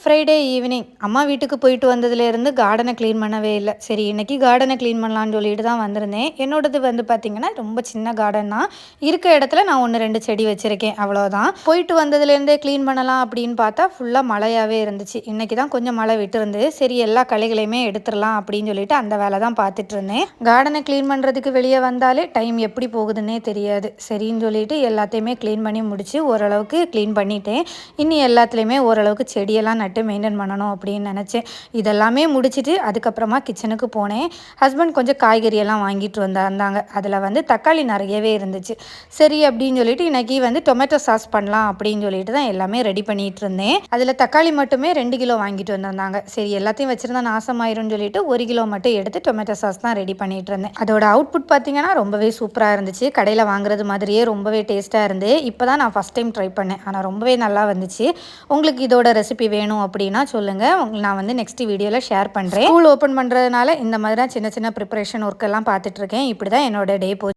Friday evening அம்மா வீட்டுக்கு போயிட்டு வந்ததுலேருந்து கார்டனை க்ளீன் பண்ணவே இல்லை. சரி இன்னைக்கு கார்டனை க்ளீன் பண்ணலான்னு சொல்லிட்டு தான் வந்திருந்தேன். என்னோடது வந்து பார்த்திங்கன்னா ரொம்ப சின்ன கார்டன் தான். இருக்க இடத்துல நான் 1 2 செடி வச்சுருக்கேன், அவ்வளோதான். போயிட்டு வந்ததுலேருந்தே க்ளீன் பண்ணலாம் அப்படின்னு பார்த்தா ஃபுல்லாக மழையாகவே இருந்துச்சு. இன்றைக்கி தான் கொஞ்சம் மழை விட்டுருந்து, சரி எல்லா களைகளையுமே எடுத்துடலாம் அப்படின்னு சொல்லிட்டு அந்த வேலை தான் பார்த்துட்டு இருந்தேன். கார்டனை க்ளீன் பண்ணுறதுக்கு வெளியே வந்தாலே டைம் எப்படி போகுதுன்னே தெரியாது. சரின்னு சொல்லிட்டு எல்லாத்தையுமே க்ளீன் பண்ணி முடித்து ஓரளவுக்கு க்ளீன் பண்ணிட்டேன். இன்னி எல்லாத்துலேயுமே ஓரளவுக்கு செடியெல்லாம் நட்டு மெயின்டைன் பண்ணணும் அப்படின்னு நினச்சேன். இதெல்லாமே முடிச்சுட்டு அதுக்கப்புறமா கிச்சனுக்கு போனேன். ஹஸ்பண்ட் கொஞ்சம் காய்கறியெல்லாம் வாங்கிட்டு வந்தாங்க. அதில் வந்து தக்காளி நிறையவே இருந்துச்சு. சரி அப்படின்னு சொல்லிட்டு இன்றைக்கி வந்து டொமேட்டோ சாஸ் பண்ணலாம் அப்படின்னு சொல்லிட்டு தான் எல்லாமே ரெடி பண்ணிகிட்டு இருந்தேன். அதில் தக்காளி மட்டுமே 2 கிலோ வாங்கிட்டு வந்திருந்தாங்க. சரி எல்லாத்தையும் வச்சுருந்தா நாசமாயிரும்னு சொல்லிட்டு 1 கிலோ மட்டும் எடுத்து டொமேட்டோ சாஸ் தான் ரெடி பண்ணிகிட்டு இருந்தேன். அதோட அவுட்புட் பார்த்திங்கன்னா ரொம்பவே சூப்பராக இருந்துச்சு. கடையில் வாங்குறது மாதிரியே ரொம்பவே டேஸ்ட்டாக இருந்து இப்போ தான் நான் ஃபஸ்ட் டைம் ட்ரை பண்ணேன். ஆனால் ரொம்பவே நல்லா வந்துச்சு. உங்களுக்கு இதோட ரெசிபி வேணும் அப்படின்னா சொல்லுங்கள், உங்களுக்கு நான் வந்து நெக்ஸ்ட் வீடியோவில் ஷேர் பண்ணுறேன். ஸ்கூல் ஓப்பன் பண்ணுறதுனால இந்த மாதிரி தான் சின்ன சின்ன ப்ரிப்பரேஷன் ஒர்க்கெல்லாம் பார்த்துட்ருக்கேன். இப்படி தான் என்னோட டே போச்சு.